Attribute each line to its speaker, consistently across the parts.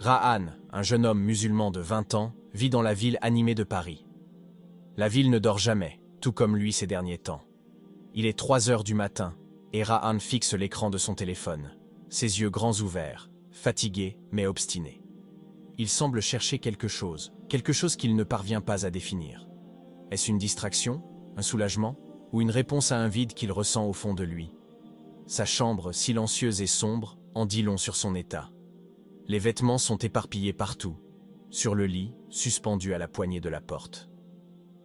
Speaker 1: Rahan, un jeune homme musulman de 20 ans, vit dans la ville animée de Paris. La ville ne dort jamais, tout comme lui ces derniers temps. Il est 3 heures du matin, et Rahan fixe l'écran de son téléphone, ses yeux grands ouverts, fatigué mais obstiné. Il semble chercher quelque chose qu'il ne parvient pas à définir. Est-ce une distraction, un soulagement, ou une réponse à un vide qu'il ressent au fond de lui? Sa chambre, silencieuse et sombre, en dit long sur son état. Les vêtements sont éparpillés partout, sur le lit, suspendus à la poignée de la porte.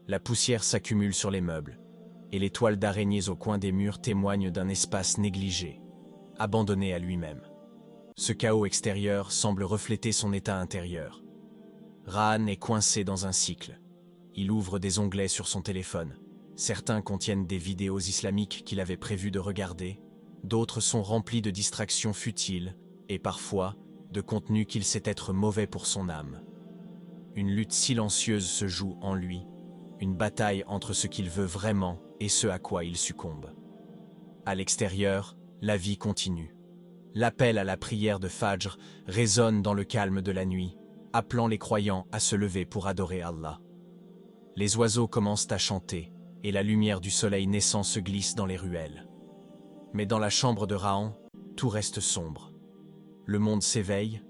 Speaker 1: La poussière s'accumule sur les meubles, et les toiles d'araignées au coin des murs témoignent d'un espace négligé, abandonné à lui-même. Ce chaos extérieur semble refléter son état intérieur. Rahan est coincé dans un cycle. Il ouvre des onglets sur son téléphone. Certains contiennent des vidéos islamiques qu'il avait prévu de regarder, d'autres sont remplis de distractions futiles et parfois de contenus qu'il sait être mauvais pour son âme. Une lutte silencieuse se joue en lui, une bataille entre ce qu'il veut vraiment et ce à quoi il succombe. À l'extérieur, la vie continue. L'appel à la prière de Fajr résonne dans le calme de la nuit, appelant les croyants à se lever pour adorer Allah. Les oiseaux commencent à chanter, et la lumière du soleil naissant se glisse dans les ruelles. Mais dans la chambre de Rahan, tout reste sombre. Le monde s'éveille,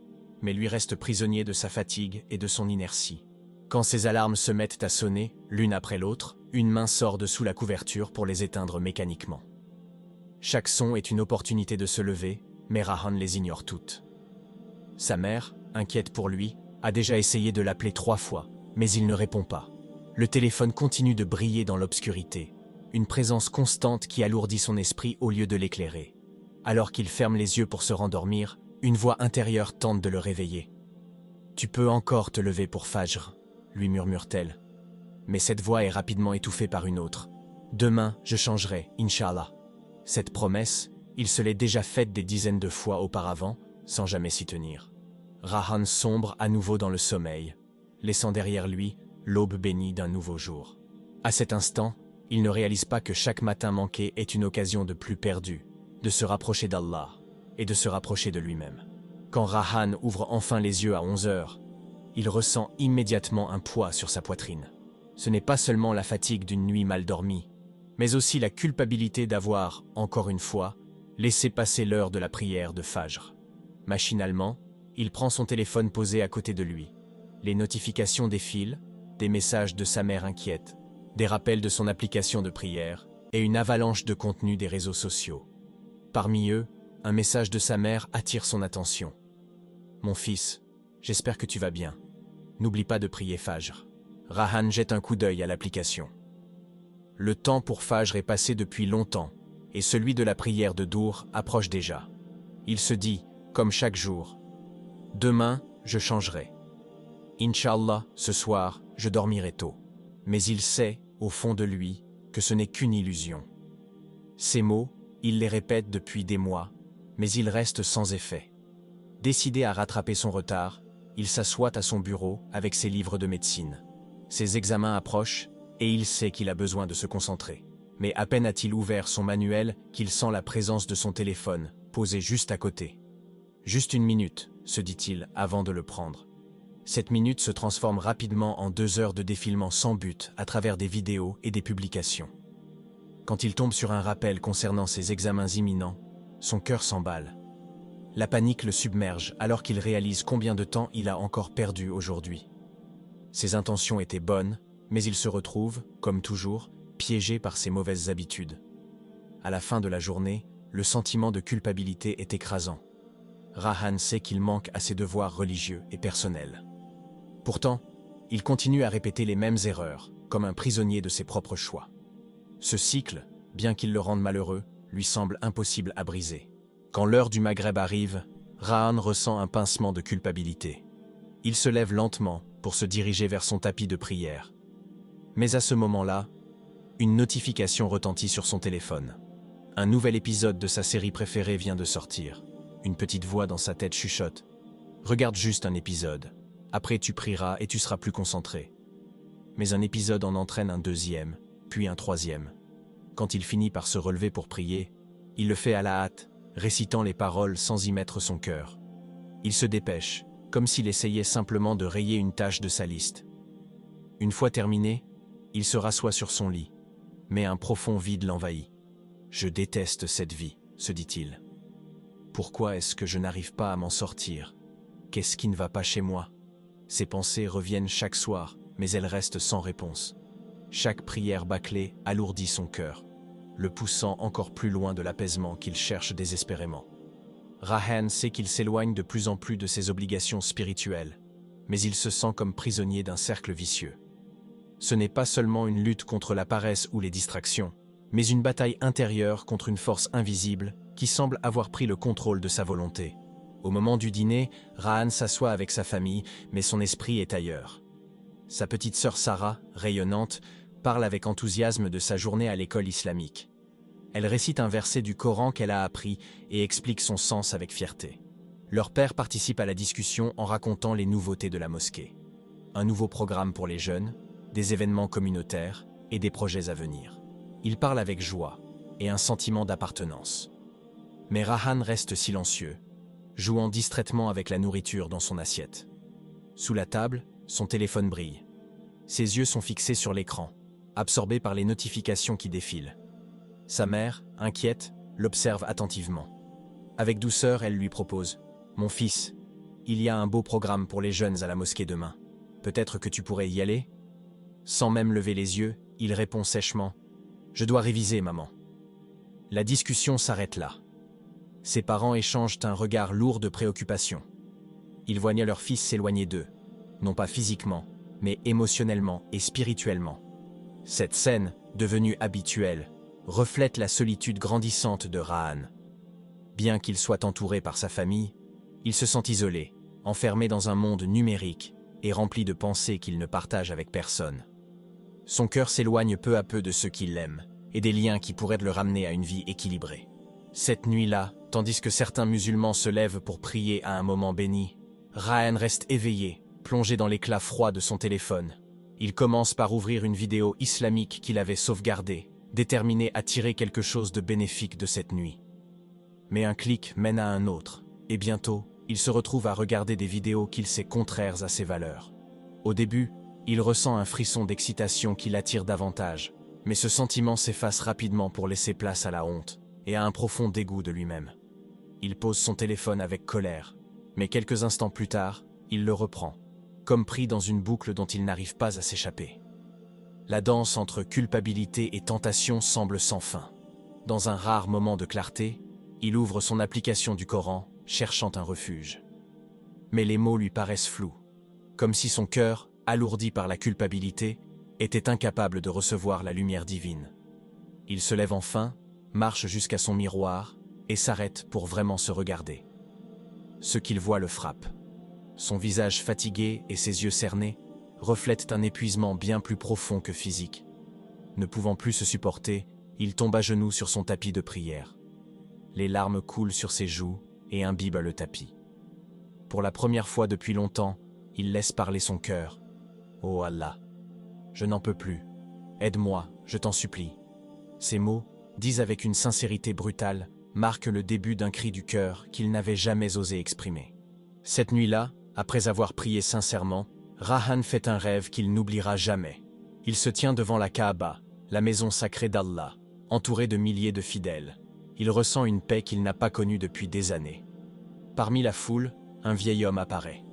Speaker 1: mais lui reste prisonnier de sa fatigue et de son inertie. Quand ses alarmes se mettent à sonner, l'une après l'autre, une main sort de sous la couverture pour les éteindre mécaniquement. Chaque son est une opportunité de se lever, mais Rahan les ignore toutes. Sa mère, inquiète pour lui, a déjà essayé de l'appeler 3 fois, mais il ne répond pas. Le téléphone continue de briller dans l'obscurité, une présence constante qui alourdit son esprit au lieu de l'éclairer. Alors qu'il ferme les yeux pour se rendormir, une voix intérieure tente de le réveiller. « Tu peux encore te lever pour Fajr », lui murmure-t-elle. Mais cette voix est rapidement étouffée par une autre. « Demain, je changerai, Inch'Allah ». Cette promesse, il se l'est déjà faite des dizaines de fois auparavant, sans jamais s'y tenir. Rahan sombre à nouveau dans le sommeil, laissant derrière lui l'aube bénie d'un nouveau jour. À cet instant, il ne réalise pas que chaque matin manqué est une occasion de plus perdue, de se rapprocher d'Allah et de se rapprocher de lui-même. Quand Rahan ouvre enfin les yeux à 11 heures, il ressent immédiatement un poids sur sa poitrine. Ce n'est pas seulement la fatigue d'une nuit mal dormie, mais aussi la culpabilité d'avoir, encore une fois, laissé passer l'heure de la prière de Fajr. Machinalement, il prend son téléphone posé à côté de lui. Les notifications défilent, des messages de sa mère inquiète, des rappels de son application de prière et une avalanche de contenu des réseaux sociaux. Parmi eux, un message de sa mère attire son attention. « Mon fils, j'espère que tu vas bien. N'oublie pas de prier Fajr. » Rahan jette un coup d'œil à l'application. Le temps pour Fajr est passé depuis longtemps, et celui de la prière de Dour approche déjà. Il se dit, comme chaque jour, « Demain, je changerai. Inch'Allah, ce soir, je dormirai tôt. » Mais il sait, au fond de lui, que ce n'est qu'une illusion. Ces mots, il les répète depuis des mois, mais ils restent sans effet. Décidé à rattraper son retard, il s'assoit à son bureau avec ses livres de médecine. Ses examens approchent et il sait qu'il a besoin de se concentrer. Mais à peine a-t-il ouvert son manuel qu'il sent la présence de son téléphone, posé juste à côté. « Juste une minute », se dit-il avant de le prendre. Cette minute se transforme rapidement en 2 heures de défilement sans but à travers des vidéos et des publications. Quand il tombe sur un rappel concernant ses examens imminents, son cœur s'emballe. La panique le submerge alors qu'il réalise combien de temps il a encore perdu aujourd'hui. Ses intentions étaient bonnes, mais il se retrouve, comme toujours, piégé par ses mauvaises habitudes. À la fin de la journée, le sentiment de culpabilité est écrasant. Rahan sait qu'il manque à ses devoirs religieux et personnels. Pourtant, il continue à répéter les mêmes erreurs, comme un prisonnier de ses propres choix. Ce cycle, bien qu'il le rende malheureux, lui semble impossible à briser. Quand l'heure du Maghreb arrive, Rahan ressent un pincement de culpabilité. Il se lève lentement pour se diriger vers son tapis de prière. Mais à ce moment-là, une notification retentit sur son téléphone. Un nouvel épisode de sa série préférée vient de sortir. Une petite voix dans sa tête chuchote. « Regarde juste un épisode. Après tu prieras et tu seras plus concentré. » Mais un épisode en entraîne un deuxième, puis un troisième. Quand il finit par se relever pour prier, il le fait à la hâte, récitant les paroles sans y mettre son cœur. Il se dépêche, comme s'il essayait simplement de rayer une tâche de sa liste. Une fois terminé, il se rassoit sur son lit, mais un profond vide l'envahit. « Je déteste cette vie », se dit-il. « Pourquoi est-ce que je n'arrive pas à m'en sortir? Qu'est-ce qui ne va pas chez moi ?» Ces pensées reviennent chaque soir, mais elles restent sans réponse. Chaque prière bâclée alourdit son cœur, le poussant encore plus loin de l'apaisement qu'il cherche désespérément. Rahan sait qu'il s'éloigne de plus en plus de ses obligations spirituelles, mais il se sent comme prisonnier d'un cercle vicieux. Ce n'est pas seulement une lutte contre la paresse ou les distractions, mais une bataille intérieure contre une force invisible qui semble avoir pris le contrôle de sa volonté. Au moment du dîner, Rahan s'assoit avec sa famille, mais son esprit est ailleurs. Sa petite sœur Sarah, rayonnante, parle avec enthousiasme de sa journée à l'école islamique. Elle récite un verset du Coran qu'elle a appris et explique son sens avec fierté. Leur père participe à la discussion en racontant les nouveautés de la mosquée. Un nouveau programme pour les jeunes, des événements communautaires et des projets à venir. Il parle avec joie et un sentiment d'appartenance. Mais Rahan reste silencieux, jouant distraitement avec la nourriture dans son assiette. Sous la table, son téléphone brille. Ses yeux sont fixés sur l'écran, absorbés par les notifications qui défilent. Sa mère, inquiète, l'observe attentivement. Avec douceur, elle lui propose « Mon fils, il y a un beau programme pour les jeunes à la mosquée demain. Peut-être que tu pourrais y aller ?» Sans même lever les yeux, il répond sèchement « Je dois réviser, maman. » La discussion s'arrête là. Ses parents échangent un regard lourd de préoccupation. Ils voient leur fils s'éloigner d'eux, non pas physiquement, mais émotionnellement et spirituellement. Cette scène, devenue habituelle, reflète la solitude grandissante de Rahan. Bien qu'il soit entouré par sa famille, il se sent isolé, enfermé dans un monde numérique et rempli de pensées qu'il ne partage avec personne. Son cœur s'éloigne peu à peu de ceux qui l'aiment et des liens qui pourraient le ramener à une vie équilibrée. Cette nuit-là, tandis que certains musulmans se lèvent pour prier à un moment béni, Rahan reste éveillé, plongé dans l'éclat froid de son téléphone. Il commence par ouvrir une vidéo islamique qu'il avait sauvegardée, déterminé à tirer quelque chose de bénéfique de cette nuit. Mais un clic mène à un autre, et bientôt, il se retrouve à regarder des vidéos qu'il sait contraires à ses valeurs. Au début, il ressent un frisson d'excitation qui l'attire davantage, mais ce sentiment s'efface rapidement pour laisser place à la honte et à un profond dégoût de lui-même. Il pose son téléphone avec colère, mais quelques instants plus tard, il le reprend, comme pris dans une boucle dont il n'arrive pas à s'échapper. La danse entre culpabilité et tentation semble sans fin. Dans un rare moment de clarté, il ouvre son application du Coran, cherchant un refuge. Mais les mots lui paraissent flous, comme si son cœur, alourdi par la culpabilité, était incapable de recevoir la lumière divine. Il se lève enfin, marche jusqu'à son miroir et s'arrête pour vraiment se regarder. Ce qu'il voit le frappe. Son visage fatigué et ses yeux cernés reflètent un épuisement bien plus profond que physique. Ne pouvant plus se supporter, il tombe à genoux sur son tapis de prière. Les larmes coulent sur ses joues et imbibent le tapis. Pour la première fois depuis longtemps, il laisse parler son cœur. « Oh Allah, je n'en peux plus. Aide-moi, je t'en supplie. » Ces mots, dits avec une sincérité brutale, marquent le début d'un cri du cœur qu'il n'avait jamais osé exprimer. Cette nuit-là, après avoir prié sincèrement, Rahan fait un rêve qu'il n'oubliera jamais. Il se tient devant la Kaaba, la maison sacrée d'Allah, entouré de milliers de fidèles. Il ressent une paix qu'il n'a pas connue depuis des années. Parmi la foule, un vieil homme apparaît.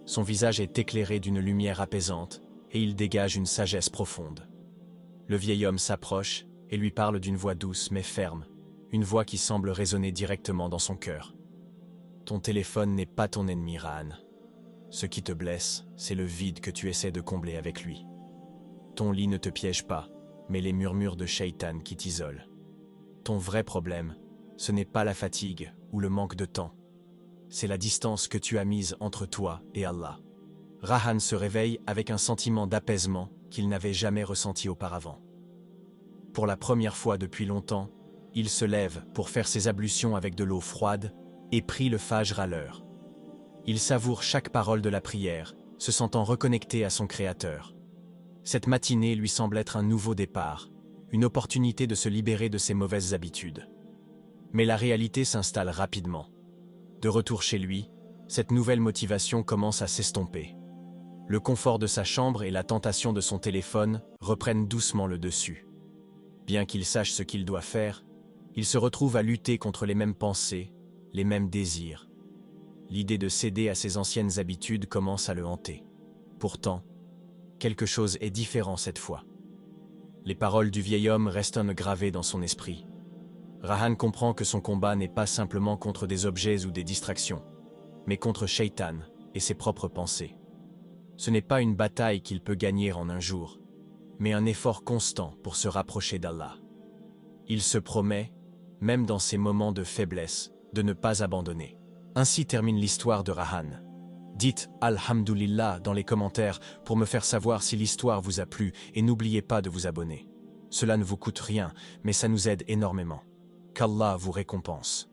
Speaker 1: Son visage est éclairé d'une lumière apaisante et il dégage une sagesse profonde. Le vieil homme s'approche et lui parle d'une voix douce mais ferme, une voix qui semble résonner directement dans son cœur. « Ton téléphone n'est pas ton ennemi, Rahan. Ce qui te blesse, c'est le vide que tu essaies de combler avec lui. Ton lit ne te piège pas, mais les murmures de Shaitan qui t'isolent. Ton vrai problème, ce n'est pas la fatigue ou le manque de temps. C'est la distance que tu as mise entre toi et Allah. » Rahan se réveille avec un sentiment d'apaisement qu'il n'avait jamais ressenti auparavant. Pour la première fois depuis longtemps, il se lève pour faire ses ablutions avec de l'eau froide et prie le Fajr à l'heure. Il savoure chaque parole de la prière, se sentant reconnecté à son Créateur. Cette matinée lui semble être un nouveau départ, une opportunité de se libérer de ses mauvaises habitudes. Mais la réalité s'installe rapidement. De retour chez lui, Cette nouvelle motivation commence à s'estomper. Le confort de sa chambre et la tentation de son téléphone reprennent doucement le dessus. Bien qu'il sache ce qu'il doit faire, il se retrouve à lutter contre les mêmes pensées, les mêmes désirs. L'idée de céder à ses anciennes habitudes commence à le hanter. Pourtant, quelque chose est différent cette fois. Les paroles du vieil homme restent gravées dans son esprit. Rahan comprend que son combat n'est pas simplement contre des objets ou des distractions, mais contre Shaitan et ses propres pensées. Ce n'est pas une bataille qu'il peut gagner en un jour, mais un effort constant pour se rapprocher d'Allah. Il se promet, même dans ses moments de faiblesse, de ne pas abandonner. Ainsi termine l'histoire de Rahan. Dites Alhamdulillah dans les commentaires pour me faire savoir si l'histoire vous a plu et n'oubliez pas de vous abonner. Cela ne vous coûte rien, mais ça nous aide énormément. Qu'Allah vous récompense.